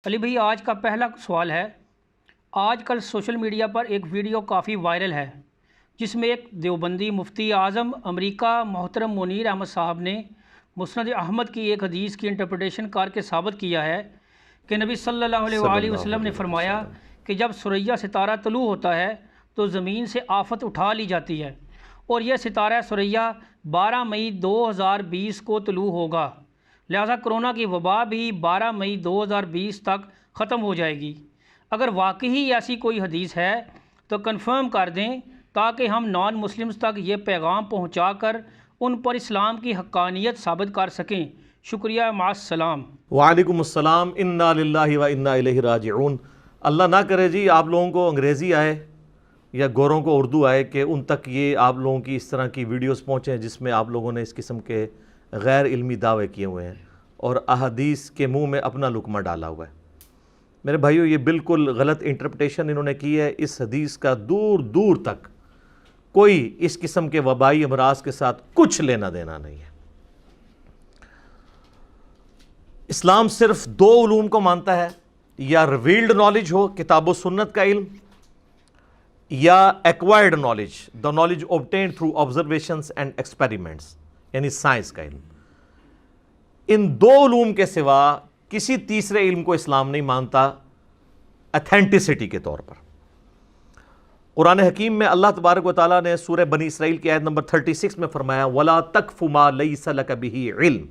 علی بھائی، آج کا پہلا سوال ہے۔ آج کل سوشل میڈیا پر ایک ویڈیو کافی وائرل ہے جس میں ایک دیوبندی مفتی اعظم امریکہ محترم منیر احمد صاحب نے مسند احمد کی ایک حدیث کی انٹرپریٹیشن کر کے ثابت کیا ہے کہ نبی صلی اللہ علیہ وآلہ وسلم نے فرمایا کہ جب ثریا ستارہ طلوع ہوتا ہے تو زمین سے آفت اٹھا لی جاتی ہے، اور یہ ستارہ ثریا 12 مئی 2020 کو طلوع ہوگا، لہذا کرونا کی وبا بھی 12 مئی 2020 تک ختم ہو جائے گی۔ اگر واقعی ایسی کوئی حدیث ہے تو کنفرم کر دیں تاکہ ہم نان مسلمز تک یہ پیغام پہنچا کر ان پر اسلام کی حقانیت ثابت کر سکیں۔ شکریہ، مع السلام۔ وعلیکم السلام۔ انا للہ و انا الیہ راجعون۔ اللہ نہ کرے جی آپ لوگوں کو انگریزی آئے یا گوروں کو اردو آئے کہ ان تک یہ آپ لوگوں کی اس طرح کی ویڈیوز پہنچیں جس میں آپ لوگوں نے اس قسم کے غیر علمی دعوے کیے ہوئے ہیں اور احادیث کے منہ میں اپنا لقمہ ڈالا ہوا ہے۔ میرے بھائیو، یہ بالکل غلط انٹرپریٹیشن انہوں نے کی ہے۔ اس حدیث کا دور دور تک کوئی اس قسم کے وبائی امراض کے ساتھ کچھ لینا دینا نہیں ہے۔ اسلام صرف دو علوم کو مانتا ہے، یا ریویلڈ نالج ہو، کتاب و سنت کا علم، یا acquired knowledge, the knowledge obtained through observations and experiments، یعنی سائنس کا علم۔ ان دو علوم کے سوا کسی تیسرے علم کو اسلام نہیں مانتا ایتھینٹسٹی کے طور پر۔ قرآن حکیم میں اللہ تبارک و تعالیٰ نے سورہ بنی اسرائیل کی آیت نمبر 36 میں فرمایا وَلَا تَقْفُ مَا لَيْسَ لَكَ بِهِ عِلْمٌ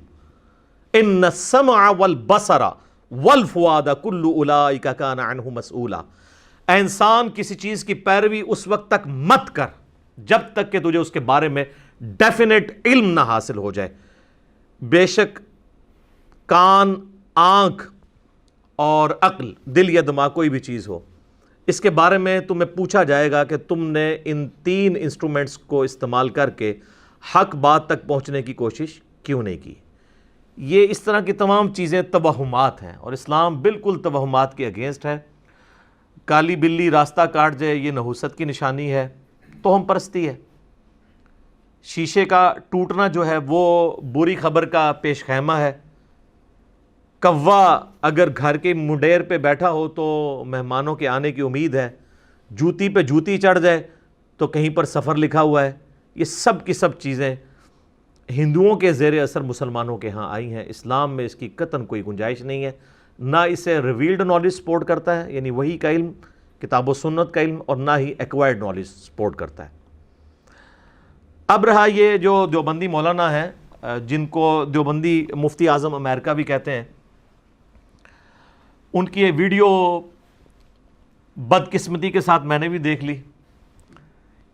إِنَّ السَّمْعَ وَالْبَصَرَ وَالْفُؤَادَ كُلُّ أُولَٰئِكَ كَانَ عَنْهُ مَسْئُولًا۔ اے انسان، کسی چیز کی پیروی اس وقت تک مت کر جب تک کہ تجھے اس کے بارے میں ڈیفینیٹ علم نہ حاصل ہو جائے۔ بے شک کان، آنکھ اور عقل، دل یا دماغ، کوئی بھی چیز ہو، اس کے بارے میں تمہیں پوچھا جائے گا کہ تم نے ان تین انسٹرومنٹس کو استعمال کر کے حق بات تک پہنچنے کی کوشش کیوں نہیں کی۔ یہ اس طرح کی تمام چیزیں توہمات ہیں، اور اسلام بالکل توہمات کے اگینسٹ ہے۔ کالی بلی راستہ کاٹ جائے، یہ نحوست کی نشانی ہے، توہم پرستی ہے۔ شیشے کا ٹوٹنا جو ہے وہ بری خبر کا پیش خیمہ ہے۔ کوا اگر گھر کے منڈیر پہ بیٹھا ہو تو مہمانوں کے آنے کی امید ہے، جوتی پہ جوتی چڑھ جائے تو کہیں پر سفر لکھا ہوا ہے۔ یہ سب کی سب چیزیں ہندوؤں کے زیر اثر مسلمانوں کے ہاں آئی ہیں۔ اسلام میں اس کی قطعاً کوئی گنجائش نہیں ہے۔ نہ اسے ریویلڈ نالج سپورٹ کرتا ہے، یعنی وحی کا علم، کتاب و سنت کا علم، اور نہ ہی ایکوائرڈ نالج سپورٹ کرتا ہے۔ اب رہا یہ جو دیوبندی مولانا ہیں، جن کو دیوبندی مفتی اعظم امریکہ بھی کہتے ہیں، ان کی یہ ویڈیو بدقسمتی کے ساتھ میں نے بھی دیکھ لی،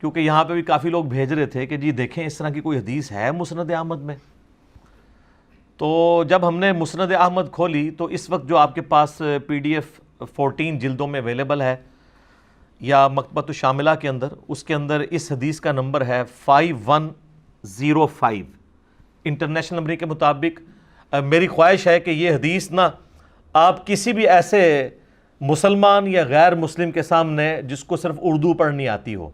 کیونکہ یہاں پہ بھی کافی لوگ بھیج رہے تھے کہ جی دیکھیں اس طرح کی کوئی حدیث ہے مسند احمد میں۔ تو جب ہم نے مسند احمد کھولی تو اس وقت جو آپ کے پاس پی ڈی ایف 14 جلدوں میں اویلیبل ہے، یا مکتبۃ الشاملہ کے اندر، اس کے اندر اس حدیث کا نمبر ہے 5105 انٹرنیشنل نمبر کے مطابق۔ میری خواہش ہے کہ یہ حدیث نا آپ کسی بھی ایسے مسلمان یا غیر مسلم کے سامنے جس کو صرف اردو پڑھنی آتی ہو،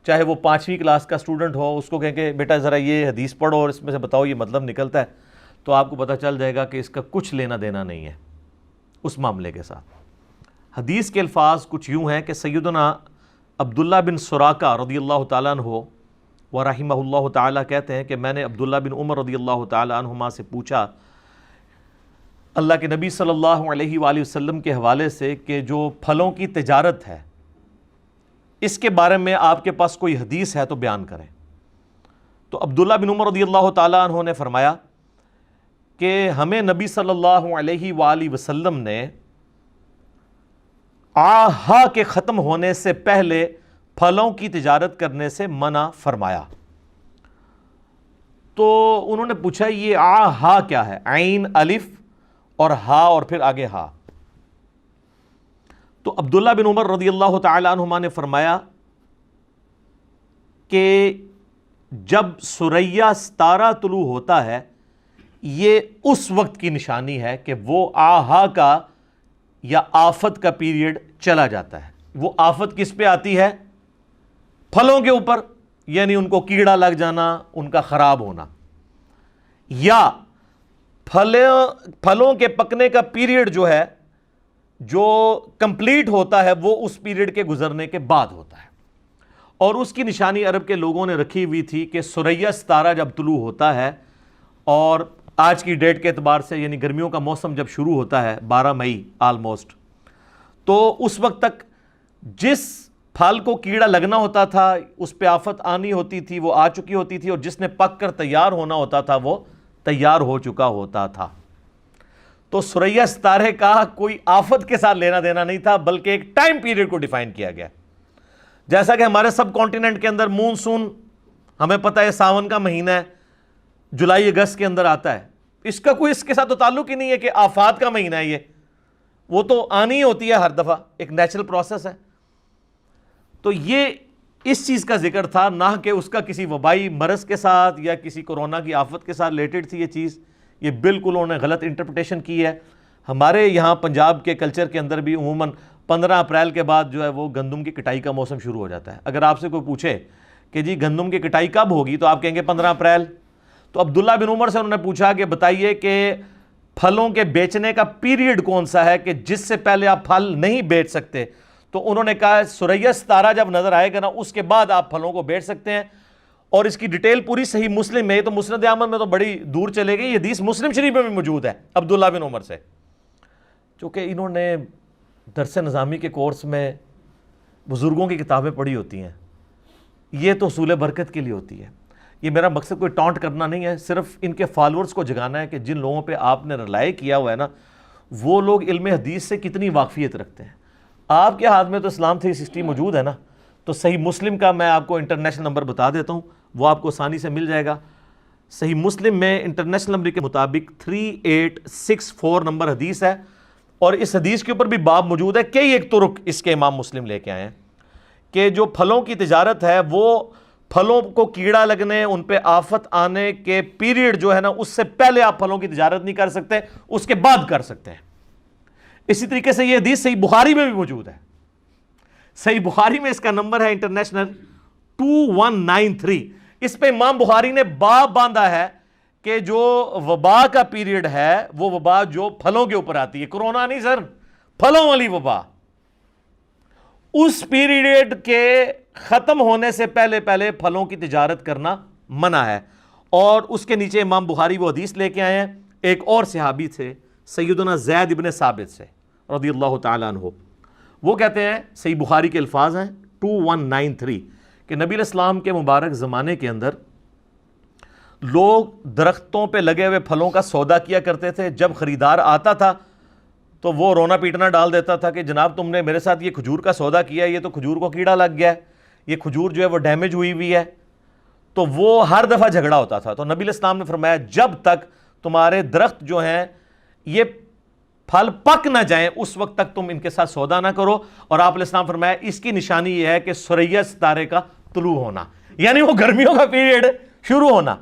چاہے وہ 5ویں کلاس کا اسٹوڈنٹ ہو، اس کو کہیں کہ بیٹا ذرا یہ حدیث پڑھو اور اس میں سے بتاؤ یہ مطلب نکلتا ہے، تو آپ کو پتہ چل جائے گا کہ اس کا کچھ لینا دینا نہیں ہے اس معاملے کے ساتھ۔ حدیث کے الفاظ کچھ یوں ہیں کہ سیدنا عبداللہ بن سراقہ رضی اللہ تعالیٰ عنہ ورحمہ اللہ تعالیٰ کہتے ہیں کہ میں نے عبداللہ بن عمر رضی اللہ تعالیٰ عنہما سے پوچھا اللہ کے نبی صلی اللہ علیہ وآلہ وسلم کے حوالے سے کہ جو پھلوں کی تجارت ہے اس کے بارے میں آپ کے پاس کوئی حدیث ہے تو بیان کریں۔ تو عبداللہ بن عمر رضی اللہ تعالیٰ عنہ نے فرمایا کہ ہمیں نبی صلی اللہ علیہ وآلہ وسلم نے آہا کے ختم ہونے سے پہلے پھلوں کی تجارت کرنے سے منع فرمایا۔ تو انہوں نے پوچھا یہ آہا کیا ہے؟ عین، الف اور ہا اور پھر آگے ہا۔ تو عبداللہ بن عمر رضی اللہ تعالی عنہما نے فرمایا کہ جب ثریا ستارہ طلوع ہوتا ہے یہ اس وقت کی نشانی ہے کہ وہ آہا کا یا آفت کا پیریڈ چلا جاتا ہے۔ وہ آفت کس پہ آتی ہے؟ پھلوں کے اوپر، یعنی ان کو کیڑا لگ جانا، ان کا خراب ہونا، یا پھلوں کے پکنے کا پیریڈ جو ہے جو کمپلیٹ ہوتا ہے وہ اس پیریڈ کے گزرنے کے بعد ہوتا ہے، اور اس کی نشانی عرب کے لوگوں نے رکھی ہوئی تھی کہ ثریا ستارہ جب طلوع ہوتا ہے، اور آج کی ڈیٹ کے اعتبار سے یعنی گرمیوں کا موسم جب شروع ہوتا ہے 12 مئی آلموسٹ، تو اس وقت تک جس پھل کو کیڑا لگنا ہوتا تھا، اس پہ آفت آنی ہوتی تھی، وہ آ چکی ہوتی تھی، اور جس نے پک کر تیار ہونا ہوتا تھا وہ تیار ہو چکا ہوتا تھا۔ تو ثریا ستارے کا کوئی آفت کے ساتھ لینا دینا نہیں تھا، بلکہ ایک ٹائم پیریڈ کو ڈیفائن کیا گیا۔ جیسا کہ ہمارے سب کانٹیننٹ کے اندر مونسون ہمیں پتہ ہے ساون کا مہینہ ہے، جولائی اگست کے اندر آتا ہے، اس کا کوئی اس کے ساتھ تو تعلق ہی نہیں ہے کہ آفات کا مہینہ ہے، یہ وہ تو آنی ہوتی ہے ہر دفعہ، ایک نیچرل پروسیس ہے۔ تو یہ اس چیز کا ذکر تھا، نہ کہ اس کا کسی وبائی مرض کے ساتھ یا کسی کورونا کی آفت کے ساتھ ریلیٹڈ تھی یہ چیز۔ یہ بالکل انہوں نے غلط انٹرپریٹیشن کی ہے۔ ہمارے یہاں پنجاب کے کلچر کے اندر بھی عموماً 15 اپریل کے بعد جو ہے وہ گندم کی کٹائی کا موسم شروع ہو جاتا ہے۔ اگر آپ سے کوئی پوچھے کہ جی گندم کی کٹائی کب ہوگی تو آپ کہیں گے 15 اپریل۔ تو عبداللہ بن عمر سے انہوں نے پوچھا کہ بتائیے کہ پھلوں کے بیچنے کا پیریڈ کون سا ہے کہ جس سے پہلے آپ پھل نہیں بیچ سکتے؟ تو انہوں نے کہا ثریا ستارہ جب نظر آئے گا نا اس کے بعد آپ پھلوں کو بیچ سکتے ہیں، اور اس کی ڈیٹیل پوری صحیح مسلم میں، تو مسند احمد میں تو بڑی دور چلے گئی، یہ حدیث مسلم شریف میں بھی موجود ہے عبداللہ بن عمر سے۔ چونکہ انہوں نے درس نظامی کے کورس میں بزرگوں کی کتابیں پڑھی ہوتی ہیں، یہ تو حصول برکت کے لیے ہوتی ہے۔ یہ میرا مقصد کوئی ٹانٹ کرنا نہیں ہے، صرف ان کے فالورز کو جگانا ہے کہ جن لوگوں پہ آپ نے رلائی کیا ہوا ہے نا، وہ لوگ علم حدیث سے کتنی واقفیت رکھتے ہیں۔ آپ کے ہاتھ میں تو اسلام 360 موجود ہے نا، تو صحیح مسلم کا میں آپ کو انٹرنیشنل نمبر بتا دیتا ہوں، وہ آپ کو آسانی سے مل جائے گا۔ صحیح مسلم میں انٹرنیشنل نمبر کے مطابق 3864 نمبر حدیث ہے، اور اس حدیث کے اوپر بھی باب موجود ہے، کئی ایک طرق اس کے امام مسلم لے کے آئے ہیں کہ جو پھلوں کی تجارت ہے وہ پھلوں کو کیڑا لگنے، ان پہ آفت آنے کے پیریڈ جو ہے نا اس سے پہلے آپ پھلوں کی تجارت نہیں کر سکتے، اس کے بعد کر سکتے ہیں۔ اسی طریقے سے یہ حدیث صحیح بخاری میں بھی موجود ہے۔ صحیح بخاری میں اس کا نمبر ہے انٹرنیشنل 2193۔ اس پہ امام بخاری نے باب باندھا ہے کہ جو وبا کا پیریڈ ہے وہ وبا جو پھلوں کے اوپر آتی ہے، کرونا نہیں سر، پھلوں والی وبا، اس پیریڈ کے ختم ہونے سے پہلے پہلے پھلوں کی تجارت کرنا منع ہے۔ اور اس کے نیچے امام بخاری وہ حدیث لے کے آئے ہیں ایک اور صحابی تھے سیدنا زید ابن ثابت سے رضی اللہ تعالیٰ عنہ، وہ کہتے ہیں، صحیح بخاری کے الفاظ ہیں 2193، کہ نبی علیہ السلام کے مبارک زمانے کے اندر لوگ درختوں پہ لگے ہوئے پھلوں کا سودا کیا کرتے تھے، جب خریدار آتا تھا تو وہ رونا پیٹنا ڈال دیتا تھا کہ جناب تم نے میرے ساتھ یہ کھجور کا سودا کیا ہے، یہ تو کھجور کو کیڑا لگ گیا ہے، یہ کھجور جو ہے وہ ڈیمیج ہوئی ہوئی ہے۔ تو وہ ہر دفعہ جھگڑا ہوتا تھا۔ تو نبی علیہ السلام نے فرمایا جب تک تمہارے درخت جو ہیں یہ پھل پک نہ جائیں اس وقت تک تم ان کے ساتھ سودا نہ کرو۔ اور آپ علیہ السلام فرمایا اس کی نشانی یہ ہے کہ ثریا ستارے کا طلوع ہونا، یعنی وہ گرمیوں کا پیریڈ شروع ہونا۔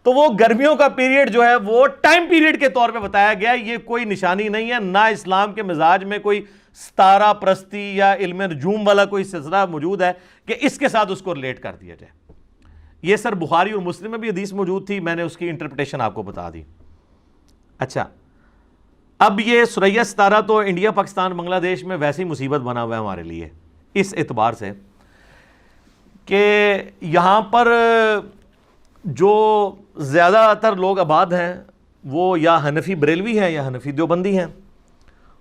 تو وہ گرمیوں کا پیریڈ جو ہے وہ ٹائم پیریڈ کے طور پہ بتایا گیا، یہ کوئی نشانی نہیں ہے، نہ اسلام کے مزاج میں کوئی ستارہ پرستی یا علم نجوم والا کوئی سلسلہ موجود ہے کہ اس کے ساتھ اس کو ریلیٹ کر دیا جائے۔ یہ سر بخاری اور مسلم میں بھی حدیث موجود تھی، میں نے اس کی انٹرپریٹیشن آپ کو بتا دی۔ اچھا، اب یہ ثریا ستارہ تو انڈیا پاکستان بنگلہ دیش میں ویسی مصیبت بنا ہوا ہے ہمارے لیے اس اعتبار سے کہ یہاں پر جو زیادہ تر لوگ آباد ہیں وہ یا حنفی بریلوی ہیں یا حنفی دیوبندی ہیں،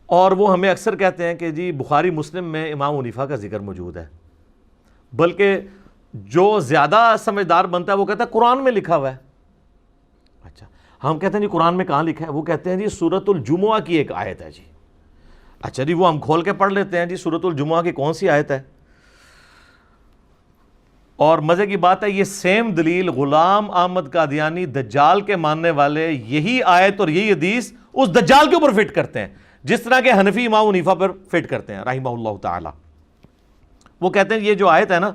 اور وہ ہمیں اکثر کہتے ہیں کہ جی بخاری مسلم میں امام حنیفہ کا ذکر موجود ہے، بلکہ جو زیادہ سمجھدار بنتا ہے وہ کہتا ہے قرآن میں لکھا ہوا ہے۔ اچھا، ہم کہتے ہیں جی قرآن میں کہاں لکھا ہے؟ وہ کہتے ہیں جی سورۃ الجمعہ کی ایک آیت ہے جی۔ اچھا جی، وہ ہم کھول کے پڑھ لیتے ہیں جی سورۃ الجمعہ کی کون سی آیت ہے؟ اور مزے کی بات ہے یہ سیم دلیل غلام احمد قادیانی دجال کے ماننے والے یہی آیت اور یہی حدیث اس دجال کے اوپر فٹ کرتے ہیں، جس طرح کے حنفی امام حنیفہ پر فٹ کرتے ہیں رحمہ اللہ تعالی۔ وہ کہتے ہیں یہ جو آیت ہے نا،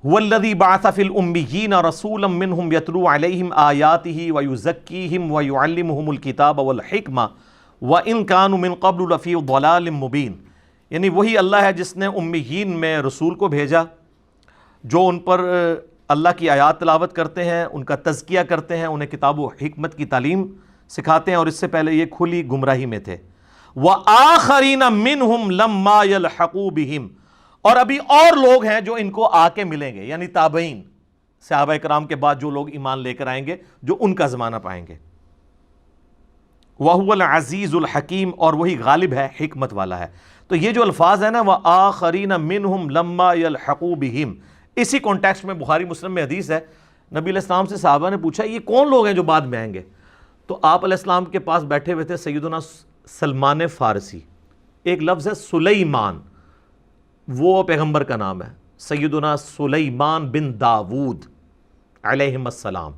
وَالَّذِي بَعَثَ فِي الْأُمِّيِّينَ رَسُولًا مِّنْهُمْ يَتْلُو عَلَيْهِمْ آيَاتِهِ وَيُزَكِّيهِمْ وَيُعَلِّمُهُمُ الْكِتَابَ وَالْحِكْمَةَ وَإِن كَانُوا مِن قَبْلُ لَفِي ضَلَالٍ مُّبِينٍ، یعنی وہی اللہ ہے جس نے امیین میں رسول کو بھیجا جو ان پر اللہ کی آیات تلاوت کرتے ہیں، ان کا تزکیہ کرتے ہیں، انہیں کتاب و حکمت کی تعلیم سکھاتے ہیں، اور اس سے پہلے یہ کھلی گمراہی میں تھے۔ وَآخَرِينَ مِنْهُمْ لَمَّا يَلْحَقُوا بِهِمْ، اور ابھی اور لوگ ہیں جو ان کو آ کے ملیں گے، یعنی تابعین، صحابہ کرام کے بعد جو لوگ ایمان لے کر آئیں گے، جو ان کا زمانہ پائیں گے۔ وَهُوَ الْعَزِيزُ الْحَكِيمُ، اور وہی غالب ہے، حکمت والا ہے۔ تو یہ جو الفاظ ہیں نا، وَآخَرِينَ مِنْهُمْ لَمَّا يَلْحَقُوا بِهِمْ، اسی کانٹیکسٹ میں بخاری مسلم میں حدیث ہے، نبی علیہ السلام سے صحابہ نے پوچھا یہ کون لوگ ہیں جو بعد میں آئیں گے؟ تو آپ علیہ السلام کے پاس بیٹھے ہوئے تھے سیدنا سلمان فارسی، ایک لفظ ہے سلیمان، وہ پیغمبر کا نام ہے، سیدنا سلیمان بن داود علیہم السلام۔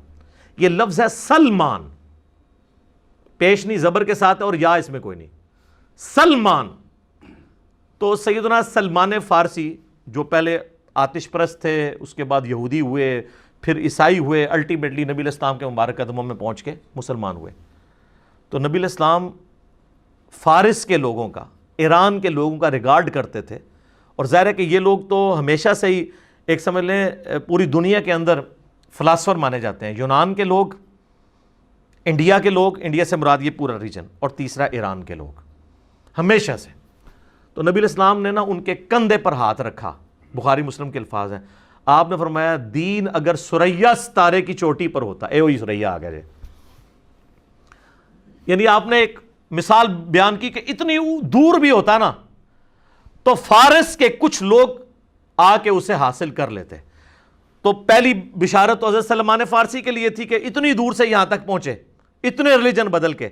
یہ لفظ ہے سلمان، پیشنی زبر کے ساتھ ہے اور یا اس میں کوئی نہیں، سلمان۔ تو سیدنا سلمان فارسی جو پہلے آتش پرست تھے، اس کے بعد یہودی ہوئے، پھر عیسائی ہوئے، الٹیمیٹلی نبی علیہ السلام کے مبارک قدموں میں پہنچ کے مسلمان ہوئے۔ تو نبی علیہ السلام فارس کے لوگوں کا، ایران کے لوگوں کا ریگارڈ کرتے تھے، اور ظاہر ہے کہ یہ لوگ تو ہمیشہ سے ہی ایک سمجھ لیں پوری دنیا کے اندر فلاسفر مانے جاتے ہیں۔ یونان کے لوگ، انڈیا کے لوگ، انڈیا سے مراد یہ پورا ریجن، اور تیسرا ایران کے لوگ ہمیشہ سے۔ تو نبی علیہ السلام نے نا ان کے کندھے پر ہاتھ رکھا، بخاری مسلم کے الفاظ ہیں، آپ نے فرمایا دین اگر ثریا ستارے کی چوٹی پر ہوتا، اے وہی ثریا آ گئے، یعنی آپ نے ایک مثال بیان کی کہ اتنی دور بھی ہوتا نا تو فارس کے کچھ لوگ آ کے اسے حاصل کر لیتے۔ تو پہلی بشارت تو حضرت سلمان فارسی کے لیے تھی کہ اتنی دور سے یہاں تک پہنچے، اتنے ریلیجن بدل کے،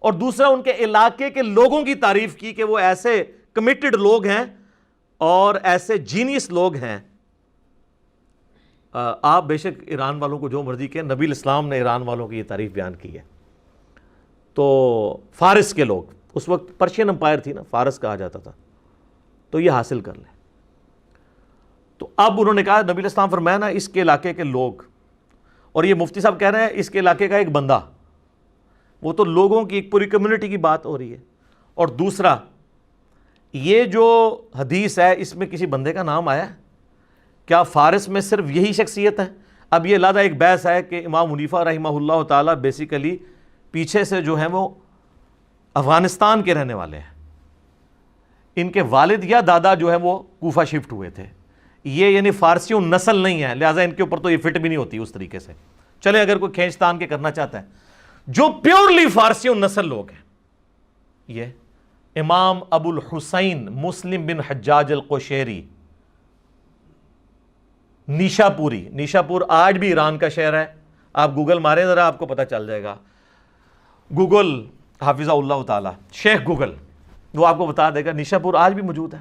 اور دوسرا ان کے علاقے کے لوگوں کی تعریف کی کہ وہ ایسے کمیٹڈ لوگ ہیں اور ایسے جینیس لوگ ہیں۔ آپ بے شک ایران والوں کو جو مرضی کہیں، نبی الاسلام نے ایران والوں کی یہ تعریف بیان کی ہے۔ تو فارس کے لوگ، اس وقت پرشین امپائر تھی نا، فارس کہا جاتا تھا، تو یہ حاصل کر لیں۔ تو اب انہوں نے کہا، نبی علیہ السلام فرمایا نا اس کے علاقے کے لوگ، اور یہ مفتی صاحب کہہ رہے ہیں اس کے علاقے کا ایک بندہ، وہ تو لوگوں کی ایک پوری کمیونٹی کی بات ہو رہی ہے۔ اور دوسرا یہ جو حدیث ہے اس میں کسی بندے کا نام آیا ہے؟ کیا فارس میں صرف یہی شخصیت ہے؟ اب یہ علیحدہ ایک بحث ہے کہ امام حنیفہ رحمہ اللہ تعالیٰ بیسیکلی پیچھے سے جو ہیں وہ افغانستان کے رہنے والے ہیں، ان کے والد یا دادا جو ہے وہ کوفہ شفٹ ہوئے تھے، یہ یعنی فارسیوں نسل نہیں ہے، لہٰذا ان کے اوپر تو یہ فٹ بھی نہیں ہوتی اس طریقے سے۔ چلے اگر کوئی کھینچ تان کے کرنا چاہتا ہے، جو پیورلی فارسیوں نسل لوگ ہیں، یہ امام ابو الحسین مسلم بن حجاج القشیری، نیشا پوری، نیشا پور آج بھی ایران کا شہر ہے، آپ گوگل ماریں ذرا آپ کو پتہ چل جائے گا، گوگل حافظہ اللہ تعالی، شیخ گوگل، وہ آپ کو بتا دے گا نیشا پور آج بھی موجود ہے۔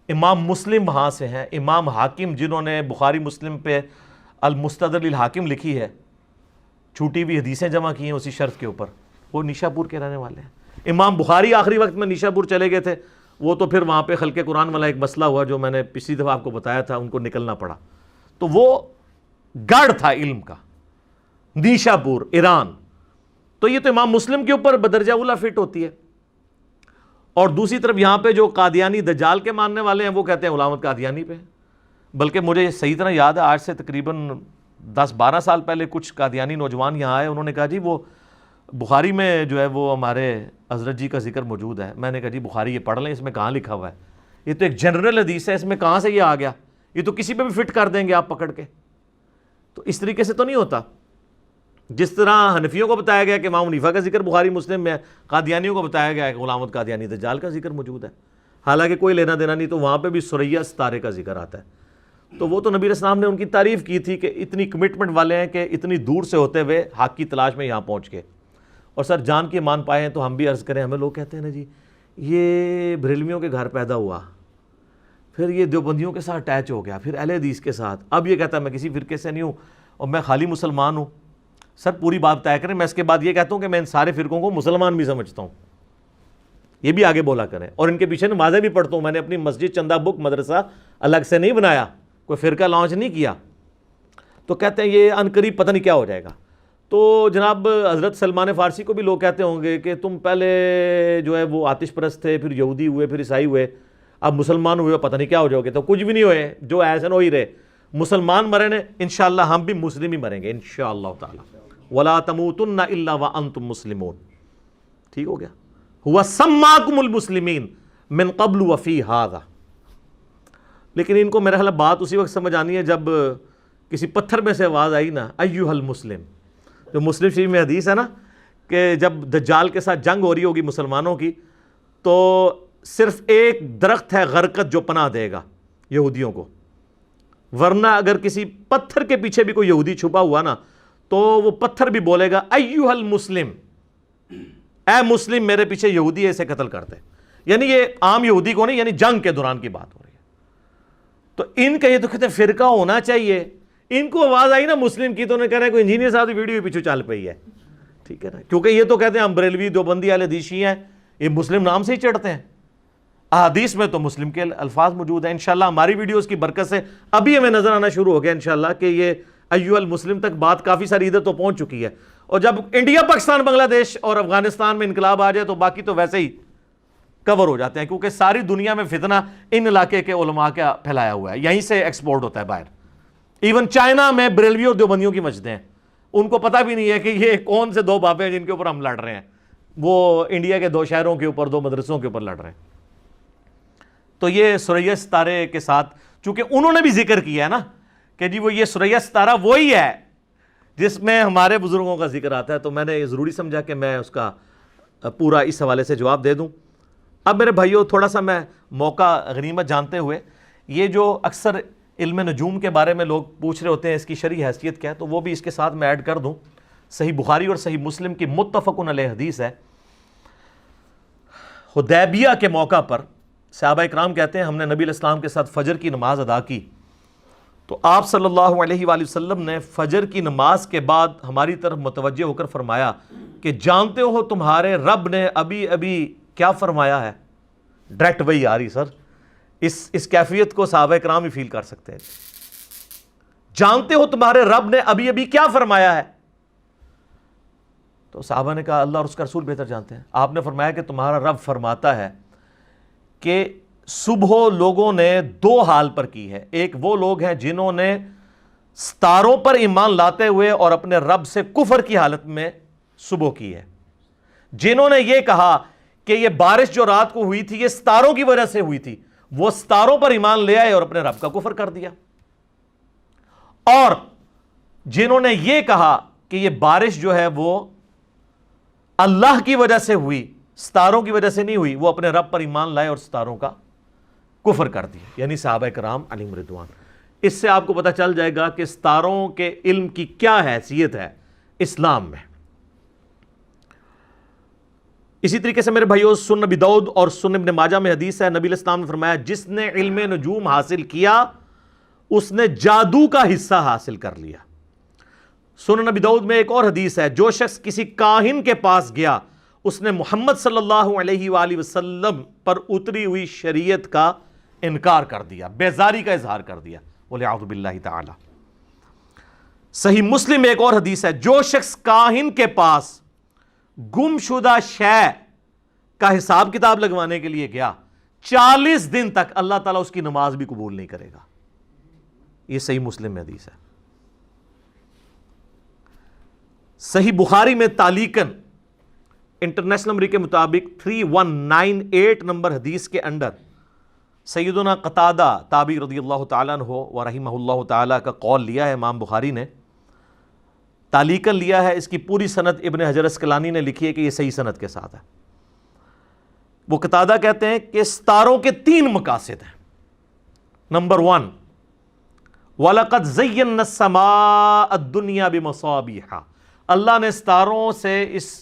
امام مسلم وہاں سے ہیں، امام حاکم جنہوں نے بخاری مسلم پہ المستدرک للحاکم لکھی ہے، چھوٹی ہوئی حدیثیں جمع کی ہیں اسی شرط کے اوپر، وہ نیشا پور کے رہنے والے ہیں۔ امام بخاری آخری وقت میں نیشا پور چلے گئے تھے، وہ تو پھر وہاں پہ خلق قرآن والا ایک مسئلہ ہوا جو میں نے پچھلی دفعہ آپ کو بتایا تھا، ان کو نکلنا پڑا، تو وہ گڑھ تھا علم کا، نیشا پور ایران۔ تو یہ تو امام مسلم کے اوپر بدرجہ اولا فٹ ہوتی ہے۔ اور دوسری طرف یہاں پہ جو قادیانی دجال کے ماننے والے ہیں وہ کہتے ہیں غلام قادیانی پہ، بلکہ مجھے صحیح طرح یاد ہے آج سے تقریباً 10-12 سال پہلے کچھ قادیانی نوجوان یہاں آئے، انہوں نے کہا جی وہ بخاری میں جو ہے وہ ہمارے حضرت جی کا ذکر موجود ہے۔ میں نے کہا جی بخاری یہ پڑھ لیں، اس میں کہاں لکھا ہوا ہے، یہ تو ایک جنرل حدیث ہے، اس میں کہاں سے یہ آ گیا، یہ تو کسی پہ بھی فٹ کر دیں گے آپ پکڑ کے۔ تو اس طریقے سے تو نہیں ہوتا، جس طرح حنفیوں کو بتایا گیا کہ امام حنیفہ کا ذکر بخاری مسلم میں ہے، قادیانیوں کو بتایا گیا کہ غلام قادیانی دجال کا ذکر موجود ہے، حالانکہ کوئی لینا دینا نہیں، تو وہاں پہ بھی ثریا ستارے کا ذکر آتا ہے۔ تو وہ تو نبی علیہ السلام نے ان کی تعریف کی تھی کہ اتنی کمٹمنٹ والے ہیں کہ اتنی دور سے ہوتے ہوئے حق کی تلاش میں یہاں پہنچ گئے۔ اور سر جان کے مان پائے ہیں تو ہم بھی عرض کریں، ہمیں لوگ کہتے ہیں نا جی یہ بریلویوں کے گھر پیدا ہوا، پھر یہ دیوبندیوں کے ساتھ اٹیچ ہو گیا، پھر اہل حدیث کے ساتھ، اب یہ کہتا ہے میں کسی فرقے سے نہیں ہوں اور میں خالی مسلمان ہوں۔ سر پوری بات طے کریں، میں اس کے بعد یہ کہتا ہوں کہ میں ان سارے فرقوں کو مسلمان بھی سمجھتا ہوں، یہ بھی آگے بولا کریں، اور ان کے پیچھے نمازیں بھی پڑھتا ہوں۔ میں نے اپنی مسجد چندہ بک مدرسہ الگ سے نہیں بنایا، کوئی فرقہ لانچ نہیں کیا۔ تو کہتے ہیں یہ عنقریب پتہ نہیں کیا ہو جائے گا۔ تو جناب حضرت سلمان فارسی کو بھی لوگ کہتے ہوں گے کہ تم پہلے جو ہے وہ آتش پرست تھے، پھر یہودی ہوئے، پھر عیسائی ہوئے، اب مسلمان ہوئے، پتہ نہیں کیا ہو جاؤ گے۔ تو کچھ بھی نہیں ہوئے، جو ایسے ہو ہی رہے، مسلمان مرے نے، انشاءاللہ ہم بھی مسلم ہی مریں گے انشاءاللہ تعالی۔ وَلَا تَمُوتُنَّ إِلَّا وَأَنْتُمْ مُسْلِمُونَ. ٹھیک ہو گیا. هُوَ سَمَّاكُمُ الْمُسْلِمِينَ مِنْ قَبْلُ وَفِي هَذَا. لیکن ان کو میرا خیال بات اسی وقت سمجھ آنی ہے جب کسی پتھر میں سے آواز آئی نا ایھا المسلم. جو مسلم شریف میں حدیث ہے نا کہ جب دجال کے ساتھ جنگ ہو رہی ہوگی مسلمانوں کی تو صرف ایک درخت ہے غرقت جو پناہ دے گا یہودیوں کو، ورنہ اگر کسی پتھر کے پیچھے بھی کوئی یہودی چھپا ہوا نا تو وہ پتھر بھی بولے گا ایھا المسلم، اے مسلم میرے پیچھے یہودی ہے اسے قتل کرتے. یعنی یہ عام یہودی کو نہیں، یعنی جنگ کے دوران کی بات ہو رہی ہے. تو ان کا یہ تو کہتے ہیں فرقہ ہونا چاہیے. ان کو آواز آئی نا مسلم کی تو انہیں کہہ رہے ہیں کوئی انجینئر صاحب ویڈیو پیچھے چل پئی ہے. ٹھیک ہے نا، کیونکہ یہ تو کہتے ہیں ہم بریلوی دیوبندی اہل حدیث ہیں، یہ مسلم نام سے ہی چڑھتے ہیں. احادیث میں تو مسلم کے الفاظ موجود ہیں. انشاءاللہ ہماری ویڈیوز کی برکت سے ابھی ہمیں نظر آنا شروع ہو گیا انشاءاللہ کہ یہ ایھا المسلم تک بات کافی ساری ادھر تو پہنچ چکی ہے. اور جب انڈیا پاکستان بنگلہ دیش اور افغانستان میں انقلاب آ جائے تو باقی تو ویسے ہی کور ہو جاتے ہیں، کیونکہ ساری دنیا میں فتنہ ان علاقے کے علماء کا پھیلایا ہوا ہے، یہیں سے ایکسپورٹ ہوتا ہے باہر. ایون چائنا میں بریلوی اور دیوبندیوں کی مسجدیں ہیں، ان کو پتہ بھی نہیں ہے کہ یہ کون سے دو بابے ہیں جن کے اوپر ہم لڑ رہے ہیں. وہ انڈیا کے 2 شہروں کے اوپر 2 مدرسوں کے اوپر لڑ رہے ہیں. تو یہ ثریا ستارے کے ساتھ چونکہ انہوں نے بھی ذکر کیا ہے نا کہ جی وہ یہ ثریا ستارہ وہی ہے جس میں ہمارے بزرگوں کا ذکر آتا ہے، تو میں نے یہ ضروری سمجھا کہ میں اس کا پورا اس حوالے سے جواب دے دوں. اب میرے بھائیوں تھوڑا سا میں موقع غنیمت جانتے ہوئے یہ جو اکثر علم نجوم کے بارے میں لوگ پوچھ رہے ہوتے ہیں اس کی شرعی حیثیت کیا ہے، تو وہ بھی اس کے ساتھ میں ایڈ کر دوں. صحیح بخاری اور صحیح مسلم کی متفق علیہ حدیث ہے. حدیبیہ کے موقع پر صحابہ اکرام کہتے ہیں ہم نے نبی علیہ السلام کے ساتھ فجر کی نماز ادا کی تو آپ صلی اللہ علیہ وآلہ وسلم نے فجر کی نماز کے بعد ہماری طرف متوجہ ہو کر فرمایا کہ جانتے ہو تمہارے رب نے ابھی ابھی کیا فرمایا ہے. ڈائریکٹ وہی آ رہی سر، اس کیفیت کو صحابہ اکرام ہی فیل کر سکتے ہیں. جانتے ہو تمہارے رب نے ابھی ابھی کیا فرمایا ہے؟ تو صحابہ نے کہا اللہ اور اس کا رسول بہتر جانتے ہیں. آپ نے فرمایا کہ تمہارا رب فرماتا ہے کہ صبح لوگوں نے 2 حال پر کی ہے. ایک وہ لوگ ہیں جنہوں نے ستاروں پر ایمان لاتے ہوئے اور اپنے رب سے کفر کی حالت میں صبح کی ہے، جنہوں نے یہ کہا کہ یہ بارش جو رات کو ہوئی تھی یہ ستاروں کی وجہ سے ہوئی تھی، وہ ستاروں پر ایمان لے آئے اور اپنے رب کا کفر کر دیا. اور جنہوں نے یہ کہا کہ یہ بارش جو ہے وہ اللہ کی وجہ سے ہوئی، ستاروں کی وجہ سے نہیں ہوئی، وہ اپنے رب پر ایمان لائے اور ستاروں کا کفر کر دیا. یعنی صحابہ کرام علیہم رضوان. اس سے آپ کو پتہ چل جائے گا کہ ستاروں کے علم کی کیا حیثیت ہے اسلام میں. اسی طریقے سے میرے بھائیوں سنن ابی داؤد اور سنن ابن ماجہ میں حدیث ہے، نبی علیہ السلام نے فرمایا جس نے علم نجوم حاصل کیا اس نے جادو کا حصہ حاصل کر لیا. سنن ابی داؤد میں ایک اور حدیث ہے جو شخص کسی کاہن کے پاس گیا اس نے محمد صلی اللہ علیہ وآلہ وسلم پر اتری ہوئی شریعت کا انکار کر دیا، بیزاری کا اظہار کر دیا. وَلِعَوْذُ بِاللَّهِ تعالی. صحیح مسلم میں ایک اور حدیث ہے جو شخص کاہن کے پاس گم شدہ شے کا حساب کتاب لگوانے کے لیے گیا 40 دن تک اللہ تعالیٰ اس کی نماز بھی قبول نہیں کرے گا. یہ صحیح مسلم میں حدیث ہے. صحیح بخاری میں تعلیقاً انٹرنیشنل نمبر کے مطابق 3198 نمبر حدیث کے اندر سیدنا قتادہ تابعی رضی اللہ تعالیٰ عنہ و رحمہ اللہ تعالیٰ کا قول لیا ہے امام بخاری نے، تعلیقاً لیا ہے. اس کی پوری سند ابن حجر اسقلانی نے لکھی ہے کہ یہ صحیح سند کے ساتھ ہے. وہ قتادہ کہتے ہیں کہ ستاروں کے 3 مقاصد ہیں. نمبر 1 وَلَقَدْ زَيَّنَّا السَّمَاءَ الدُّنْيَا بِمَصَابِيحَ، اللہ نے ستاروں سے اس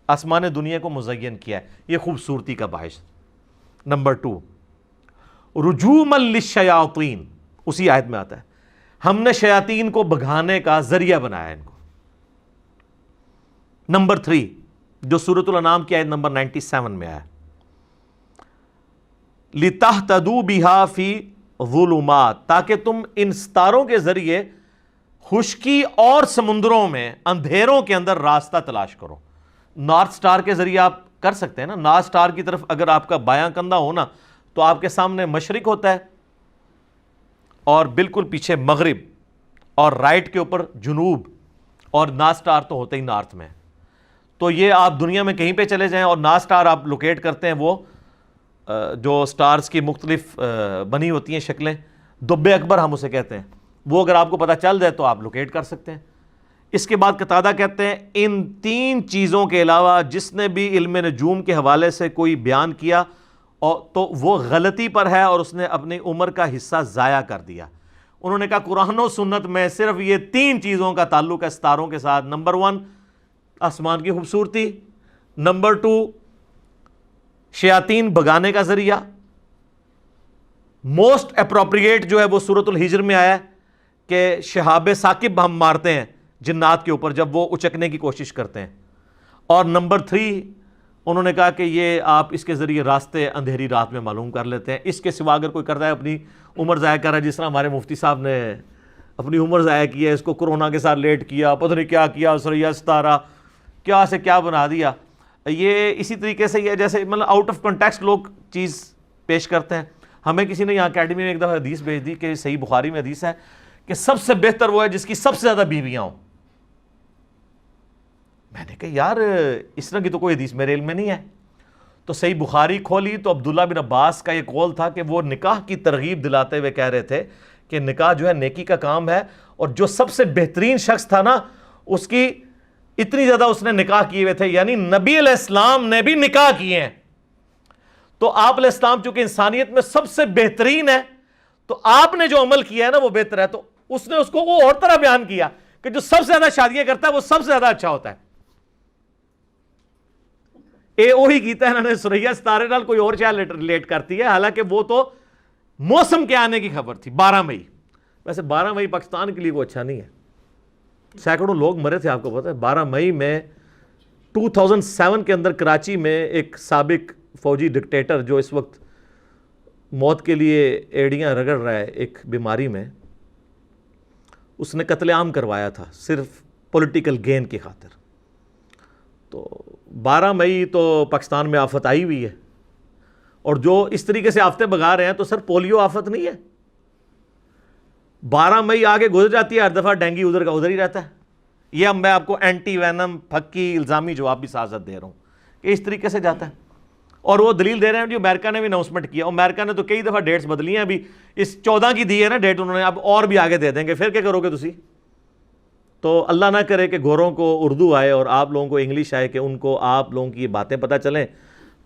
آسمان دنیا کو مزین کیا ہے، یہ خوبصورتی کا باعث. نمبر 2 رجوما للشیاطین، اسی آیت میں آتا ہے ہم نے شیاطین کو بھگانے کا ذریعہ بنایا ان کو. نمبر 3 جو سورۃ الانعام کی آیت نمبر 97 میں آیا لِتَهْتَدُوا بِهَا فِي ظُلُمَاتٍ، تاکہ تم ان ستاروں کے ذریعے خشکی اور سمندروں میں اندھیروں کے اندر راستہ تلاش کرو. نارتھ سٹار کے ذریعے آپ کر سکتے ہیں نا. نارتھ سٹار کی طرف اگر آپ کا بایاں کندھا ہونا تو آپ کے سامنے مشرق ہوتا ہے اور بالکل پیچھے مغرب اور رائٹ کے اوپر جنوب اور نارتھ سٹار تو ہوتے ہی نارتھ میں. تو یہ آپ دنیا میں کہیں پہ چلے جائیں اور نارتھ سٹار آپ لوکیٹ کرتے ہیں, وہ جو سٹارز کی مختلف بنی ہوتی ہیں شکلیں, دب اکبر ہم اسے کہتے ہیں, وہ اگر آپ کو پتہ چل جائے تو آپ لوکیٹ کر سکتے ہیں. اس کے بعد قتادہ کہتے ہیں ان 3 چیزوں کے علاوہ جس نے بھی علم نجوم کے حوالے سے کوئی بیان کیا تو وہ غلطی پر ہے اور اس نے اپنی عمر کا حصہ ضائع کر دیا. انہوں نے کہا قرآن و سنت میں صرف یہ 3 چیزوں کا تعلق ہے ستاروں کے ساتھ. نمبر 1 آسمان کی خوبصورتی, نمبر 2 شیاطین بگانے کا ذریعہ. موسٹ اپروپریٹ جو ہے وہ سورۃ الحجر میں آیا ہے کہ شہاب ثاقب ہم مارتے ہیں جنات کے اوپر جب وہ اچکنے کی کوشش کرتے ہیں. اور نمبر 3 انہوں نے کہا کہ یہ آپ اس کے ذریعے راستے اندھیری رات میں معلوم کر لیتے ہیں. اس کے سوا اگر کوئی کرتا ہے اپنی عمر ضائع کر رہا ہے, جس طرح ہمارے مفتی صاحب نے اپنی عمر ضائع کی ہے, اس کو کرونا کے ساتھ لیٹ کیا, پتہ نہیں کیا کیا, سریا ستارہ کیا سے کیا بنا دیا. یہ اسی طریقے سے یہ جیسے مطلب آؤٹ آف کنٹیکسٹ لوگ چیز پیش کرتے ہیں. ہمیں کسی نے یہاں اکیڈمی میں ایک دفعہ حدیث بھیج دی کہ صحیح بخاری میں حدیث ہے کہ سب سے بہتر وہ ہے جس کی سب سے زیادہ بیویاں ہوں. میں نے کہا یار اس طرح کی تو کوئی حدیث میرے علم میں نہیں ہے. تو صحیح بخاری کھولی تو عبداللہ بن عباس کا یہ قول تھا کہ وہ نکاح کی ترغیب دلاتے ہوئے کہہ رہے تھے کہ نکاح جو ہے نیکی کا کام ہے, اور جو سب سے بہترین شخص تھا نا اس کی اتنی زیادہ اس نے نکاح کیے ہوئے تھے, یعنی نبی علیہ السلام نے بھی نکاح کیے ہیں. تو آپ علیہ السلام چونکہ انسانیت میں سب سے بہترین ہے تو آپ نے جو عمل کیا ہے نا وہ بہتر ہے. تو اس نے اس کو وہ اور طرح بیان کیا کہ جو سب سے زیادہ شادیاں کرتا ہے وہ سب سے زیادہ اچھا ہوتا ہے. وہی کیتا ہے انہوں نے سریا ستارے نال کوئی اور شاید ریلیٹ کرتی ہے, حالانکہ وہ تو موسم کے آنے کی خبر تھی 12 مئی. ویسے 12 مئی پاکستان کے لیے وہ اچھا نہیں ہے, سینکڑوں لوگ مرے تھے. آپ کو پتہ ہے 12 مئی میں 2007 کے اندر کراچی میں ایک سابق فوجی ڈکٹیٹر جو اس وقت موت کے لیے ایڑیاں رگڑ رہا ہے ایک بیماری میں, اس نے قتل عام کروایا تھا صرف پولیٹیکل گین کی خاطر. تو 12 مئی تو پاکستان میں آفت آئی ہوئی ہے, اور جو اس طریقے سے آفتیں بگا رہے ہیں تو سر پولیو آفت نہیں ہے. 12 مئی آگے گزر جاتی ہے, ہر دفعہ ڈینگی ادھر کا ادھر ہی رہتا ہے. یہ اب میں آپ کو اینٹی وینم پھکی الزامی جواب بھی سازت دے رہا ہوں کہ اس طریقے سے جاتا ہے. اور وہ دلیل دے رہے ہیں جو امریکہ نے بھی اناؤنسمنٹ کیا, اور امریکہ نے تو کئی دفعہ ڈیٹس بدلی ہیں. ابھی اس 14 کی دی ہے نا ڈیٹ انہوں نے, اب اور بھی آگے دے دیں گے. پھر کیا کرو گے تسی؟ تو اللہ نہ کرے کہ گوروں کو اردو آئے اور آپ لوگوں کو انگلش آئے کہ ان کو آپ لوگوں کی یہ باتیں پتہ چلیں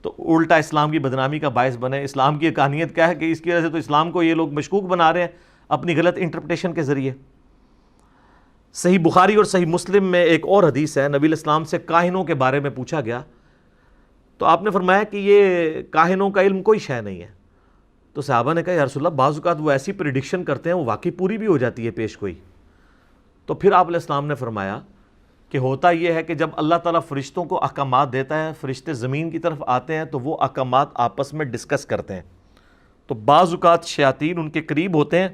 تو الٹا اسلام کی بدنامی کا باعث بنے. اسلام کی کہانیت کیا ہے کہ اس کی وجہ سے تو اسلام کو یہ لوگ مشکوک بنا رہے ہیں اپنی غلط انٹرپریٹیشن کے ذریعے. صحیح بخاری اور صحیح مسلم میں ایک اور حدیث ہے, نبی علیہ السلام سے کاہنوں کے بارے میں پوچھا گیا تو آپ نے فرمایا کہ یہ کاہنوں کا علم کوئی شے نہیں ہے. تو صحابہ نے کہا یا رسول اللہ بعض اوقات وہ ایسی پریڈکشن کرتے ہیں وہ واقعی پوری بھی ہو جاتی ہے پیش گوئی. تو پھر آپ علیہ السلام نے فرمایا کہ ہوتا یہ ہے کہ جب اللہ تعالیٰ فرشتوں کو احکامات دیتا ہے, فرشتے زمین کی طرف آتے ہیں تو وہ احکامات آپس میں ڈسکس کرتے ہیں. تو بعض اوقات شیاطین ان کے قریب ہوتے ہیں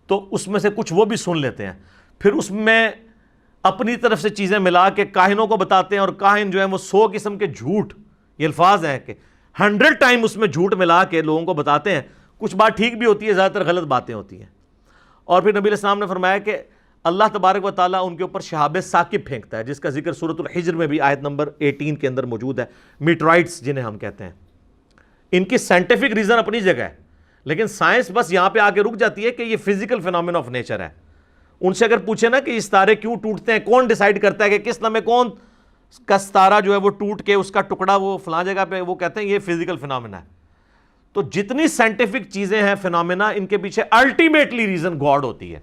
تو اس میں سے کچھ وہ بھی سن لیتے ہیں, پھر اس میں اپنی طرف سے چیزیں ملا کے کاہنوں کو بتاتے ہیں, اور کاہن جو ہے وہ 100 قسم کے جھوٹ, یہ الفاظ ہیں کہ 100 ٹائم اس میں جھوٹ ملا کے لوگوں کو بتاتے ہیں. کچھ بات ٹھیک بھی ہوتی ہے, زیادہ تر غلط باتیں ہوتی ہیں. اور پھر نبی علیہ السلام نے فرمایا کہ اللہ تبارک و تعالیٰ ان کے اوپر شہاب ثاقب پھینکتا ہے, جس کا ذکر سورۃ الحجر میں بھی آیت نمبر 18 کے اندر موجود ہے. میٹرائٹس جنہیں ہم کہتے ہیں, ان کی سائنٹیفک ریزن اپنی جگہ ہے, لیکن سائنس بس یہاں پہ آ کے رک جاتی ہے کہ یہ فزیکل فینومین آف نیچر ہے. ان سے اگر پوچھے نا کہ یہ ستارے کیوں ٹوٹتے ہیں, کون ڈیسائیڈ کرتا ہے کہ کس لمحے کون کا ستارہ جو ہے وہ ٹوٹ کے اس کا ٹکڑا وہ فلاں جگہ پہ, وہ کہتے ہیں یہ فزیکل فینومینا ہے. تو جتنی سائنٹیفک چیزیں ہیں فینومینا, ان کے پیچھے الٹیمیٹلی ریزن گاڈ ہوتی ہے.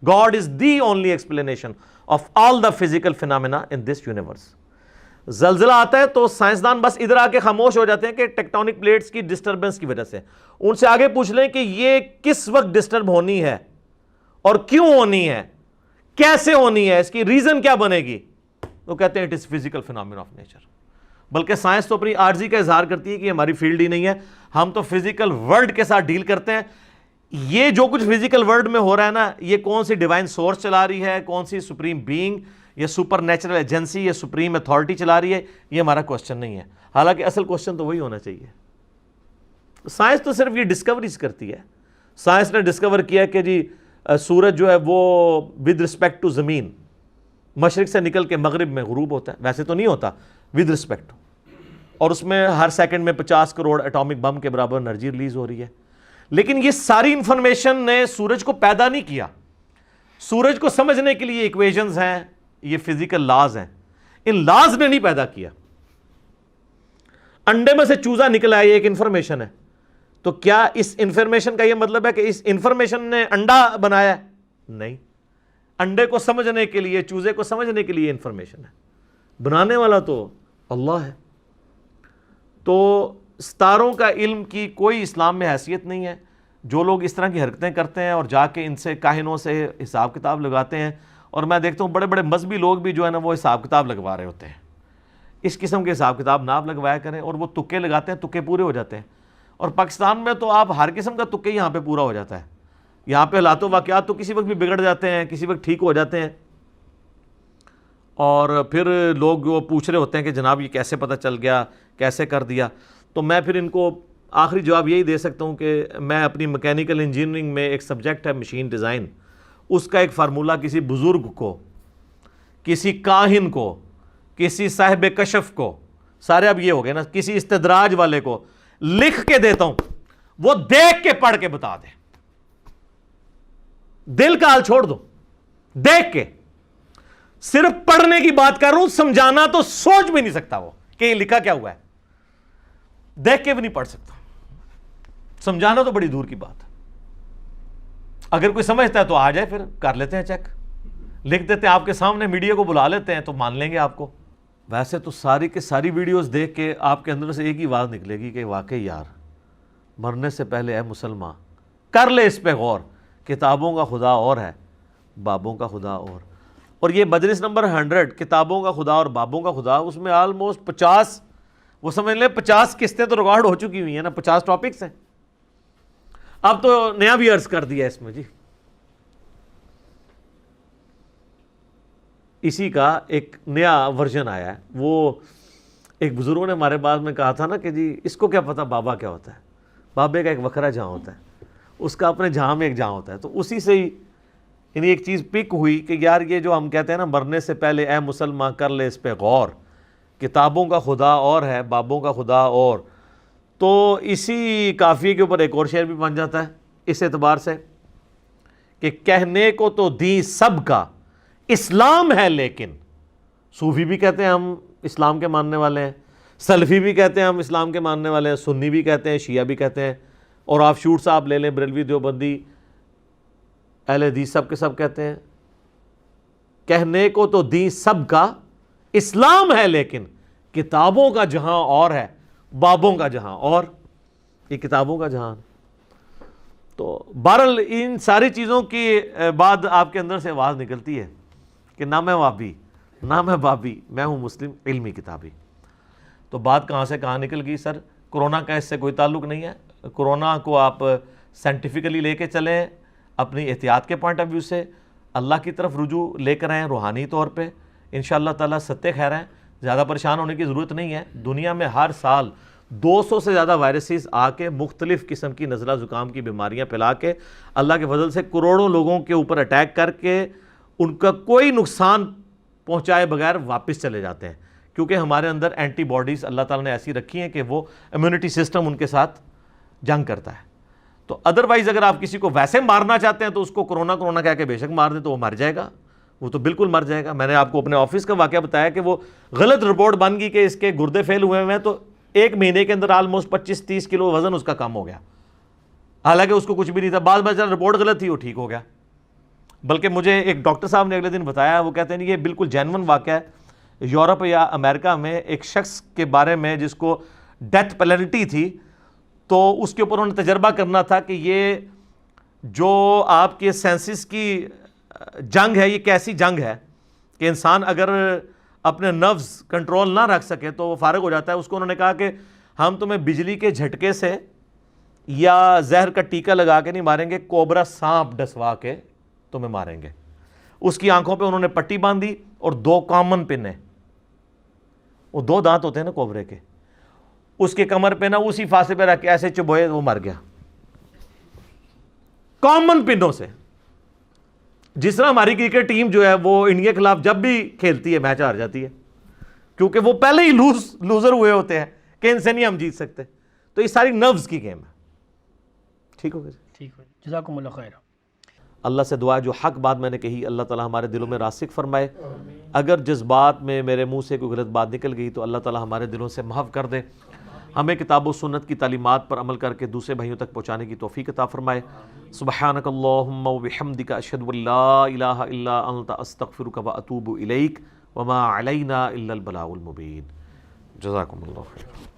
God is the only explanation of all the physical phenomena in this universe. زلزلہ آتا ہے تو سائنسدان بس ادھر آ کے خاموش ہو جاتے ہیں کہ ٹیکٹونک پلیٹس کی ڈسٹربنس کی وجہ سے. ان سے آگے پوچھ لیں کہ یہ کس وقت ڈسٹرب ہونی ہے اور کیوں ہونی ہے, کیسے ہونی ہے, اس کی ریزن کیا بنے گی, وہ کہتے ہیں it is physical phenomenon of nature. بلکہ سائنس تو اپنی عاجزی کا اظہار کرتی ہے کہ ہماری فیلڈ ہی نہیں ہے, ہم تو فزیکل ورلڈ کے ساتھ ڈیل کرتے ہیں. یہ جو کچھ فزیکل ورلڈ میں ہو رہا ہے نا, یہ کون سی ڈیوائن سورس چلا رہی ہے, کون سی سپریم بینگ یا سپر نیچرل ایجنسی یا سپریم اتھارٹی چلا رہی ہے, یہ ہمارا کوشچن نہیں ہے. حالانکہ اصل کوشچن تو وہی ہونا چاہیے. سائنس تو صرف یہ ڈسکوریز کرتی ہے. سائنس نے ڈسکور کیا کہ جی سورج جو ہے وہ ود رسپیکٹ ٹو زمین مشرق سے نکل کے مغرب میں غروب ہوتا ہے، ویسے تو نہیں ہوتا ود رسپیکٹ، اور اس میں ہر سیکنڈ میں 50 کروڑ ایٹامک بم کے برابر انرجی ریلیز ہو رہی ہے. لیکن یہ ساری انفارمیشن نے سورج کو پیدا نہیں کیا. سورج کو سمجھنے کے لیے ایکویشنز ہیں، یہ فزیکل لاز ہیں، ان لاز نے نہیں پیدا کیا. انڈے میں سے چوزا نکلا ہے، یہ ایک انفارمیشن ہے. تو کیا اس انفارمیشن کا یہ مطلب ہے کہ اس انفارمیشن نے انڈا بنایا ہے؟ نہیں. انڈے کو سمجھنے کے لیے، چوزے کو سمجھنے کے لیے انفارمیشن ہے، بنانے والا تو اللہ ہے. تو ستاروں کا علم کی کوئی اسلام میں حیثیت نہیں ہے. جو لوگ اس طرح کی حرکتیں کرتے ہیں اور جا کے ان سے کاہنوں سے حساب کتاب لگاتے ہیں، اور میں دیکھتا ہوں بڑے بڑے مذہبی لوگ بھی جو ہے نا وہ حساب کتاب لگوا رہے ہوتے ہیں. اس قسم کے حساب کتاب نہ آپ لگوایا کریں، اور وہ تکے لگاتے ہیں، تکے پورے ہو جاتے ہیں. اور پاکستان میں تو آپ ہر قسم کا تکے یہاں پہ پورا ہو جاتا ہے. یہاں پہ حالات و واقعات تو کسی وقت بھی بگڑ جاتے ہیں، کسی وقت ٹھیک ہو جاتے ہیں، اور پھر لوگ وہ پوچھ رہے ہوتے ہیں کہ جناب یہ کیسے پتہ چل گیا، کیسے کر دیا. تو میں پھر ان کو آخری جواب یہی دے سکتا ہوں کہ میں اپنی میکینیکل انجینئرنگ میں ایک سبجیکٹ ہے مشین ڈیزائن، اس کا ایک فارمولہ کسی بزرگ کو، کسی کاہن کو، کسی صاحب کشف کو، سارے اب یہ ہو گئے نا، کسی استدراج والے کو لکھ کے دیتا ہوں، وہ دیکھ کے پڑھ کے بتا دے. دل کا حال چھوڑ دو، دیکھ کے. صرف پڑھنے کی بات کر رہا ہوں، سمجھانا تو سوچ بھی نہیں سکتا وہ کہ یہ لکھا کیا ہوا ہے. دیکھ کے بھی نہیں پڑھ سکتا، سمجھانا تو بڑی دور کی بات ہے. اگر کوئی سمجھتا ہے تو آ جائے، پھر کر لیتے ہیں چیک، لکھ دیتے ہیں آپ کے سامنے، میڈیا کو بلا لیتے ہیں تو مان لیں گے آپ کو. ویسے تو ساری کے ساری ویڈیوز دیکھ کے آپ کے اندر سے ایک ہی آواز نکلے گی کہ واقعی یار مرنے سے پہلے اے مسلمان کر لے اس پہ غور، کتابوں کا خدا اور ہے، بابوں کا خدا اور. اور یہ مجلس نمبر 100 کتابوں کا خدا اور بابوں کا خدا، اس میں آلموسٹ 50، وہ سمجھ لیں 50 قسطیں تو ریکارڈ ہو چکی ہوئی ہیں نا، 50 ٹاپکس ہیں. اب تو نیا بھی عرض کر دیا اس میں جی. اسی کا ایک نیا ورژن آیا ہے. وہ ایک بزرگوں نے ہمارے بعد میں کہا تھا نا کہ جی اس کو کیا پتا بابا کیا ہوتا ہے. بابے کا ایک وکھرا جہاں ہوتا ہے، اس کا اپنے جہاں میں ایک جہاں ہوتا ہے. تو اسی سے ہی یعنی ایک چیز پک ہوئی کہ یار یہ جو ہم کہتے ہیں نا مرنے سے پہلے اے مسلمان کر لے اس پہ غور، کتابوں کا خدا اور ہے، بابوں کا خدا اور. تو اسی قافیے کے اوپر ایک اور شعر بھی بن جاتا ہے اس اعتبار سے کہ کہنے کو تو دین سب کا اسلام ہے، لیکن صوفی بھی کہتے ہیں ہم اسلام کے ماننے والے ہیں، سلفی بھی کہتے ہیں ہم اسلام کے ماننے والے ہیں، سنی بھی کہتے ہیں، شیعہ بھی کہتے ہیں، اور آف شوٹ صاحب لے لیں، بریلوی، دیوبندی، اہل حدیث، سب کے سب کہتے ہیں کہنے کو تو دین سب کا اسلام ہے، لیکن کتابوں کا جہاں اور ہے، بابوں کا جہاں اور. یہ کتابوں کا جہاں. تو بہرحال ان ساری چیزوں کی بعد آپ کے اندر سے آواز نکلتی ہے کہ نہ میں وابی، نہ میں بابی، میں ہوں مسلم علمی کتابی. تو بات کہاں سے کہاں نکل گئی سر؟ کرونا کا اس سے کوئی تعلق نہیں ہے. کرونا کو آپ سائنٹیفکلی لے کے چلیں، اپنی احتیاط کے پوائنٹ آف ویو سے اللہ کی طرف رجوع لے کر آئیں روحانی طور پہ. انشاءاللہ تعالیٰ ستے خیر ہیں، زیادہ پریشان ہونے کی ضرورت نہیں ہے. دنیا میں ہر سال 200 سے زیادہ وائرسز آ کے مختلف قسم کی نزلہ زکام کی بیماریاں پھیلا کے اللہ کے فضل سے کروڑوں لوگوں کے اوپر اٹیک کر کے ان کا کوئی نقصان پہنچائے بغیر واپس چلے جاتے ہیں، کیونکہ ہمارے اندر اینٹی باڈیز اللہ تعالیٰ نے ایسی رکھی ہیں کہ وہ امیونٹی سسٹم ان کے ساتھ جنگ کرتا ہے. تو ادروائز اگر آپ کسی کو ویسے مارنا چاہتے ہیں تو اس کو کرونا کہہ کے بے شک مار دیں تو وہ مر جائے گا، وہ تو بالکل مر جائے گا. میں نے آپ کو اپنے آفس کا واقعہ بتایا کہ وہ غلط رپورٹ بن گئی کہ اس کے گردے فیل ہوئے ہیں، تو 1 مہینے کے اندر آلموسٹ 25-30 کلو وزن اس کا کم ہو گیا، حالانکہ اس کو کچھ بھی نہیں تھا. بعد میں رپورٹ غلط تھی، وہ ٹھیک ہو گیا. بلکہ مجھے ایک ڈاکٹر صاحب نے اگلے دن بتایا، وہ کہتے ہیں یہ بالکل جینون واقعہ ہے. یورپ یا امریکہ میں ایک شخص کے بارے میں جس کو ڈیتھ پینلٹی تھی، تو اس کے اوپر انہوں نے تجربہ کرنا تھا کہ یہ جو آپ کے سینسز کی جنگ ہے، یہ کیسی جنگ ہے کہ انسان اگر اپنے نروز کنٹرول نہ رکھ سکے تو وہ فارغ ہو جاتا ہے. اس کو انہوں نے کہا کہ ہم تمہیں بجلی کے جھٹکے سے یا زہر کا ٹیکہ لگا کے نہیں ماریں گے، کوبرا سانپ ڈسوا کے تمہیں ماریں گے. اس کی آنکھوں پہ انہوں نے پٹی باندھی اور 2 کامن پن ہیں، وہ 2 دانت ہوتے ہیں نا کوبرے کے، اس کے کمر پہ نا اسی فاصلے پہ رکھ کے ایسے چبوئے، وہ مر گیا کامن پنوں سے. جس طرح ہماری کرکٹ ٹیم جو ہے وہ انڈیا کے خلاف جب بھی کھیلتی ہے میچ ہار جاتی ہے، کیونکہ وہ پہلے ہی لوزر ہوئے ہوتے ہیں کہ ان سے نہیں ہم جیت سکتے. تو یہ ساری نروز کی گیم ہے. ٹھیک ہو گیا جی؟ ٹھیک ہے، جزاکم اللہ خیر. اللہ سے دعا ہے جو حق بات میں نے کہی اللہ تعالیٰ ہمارے دلوں میں راسخ فرمائے. اگر جذبات میں میرے منہ سے کوئی غلط بات نکل گئی تو اللہ تعالیٰ ہمارے دلوں سے محو کر دے. ہمیں کتاب و سنت کی تعلیمات پر عمل کر کے دوسرے بھائیوں تک پہنچانے کی توفیق عطا فرمائے. سبحانک اللہم و بحمدک اشہد ان لا الہ الا انت استغفرک و اتوب الیک وما علینا الا البلاغ المبین. جزاکم اللہ خیر.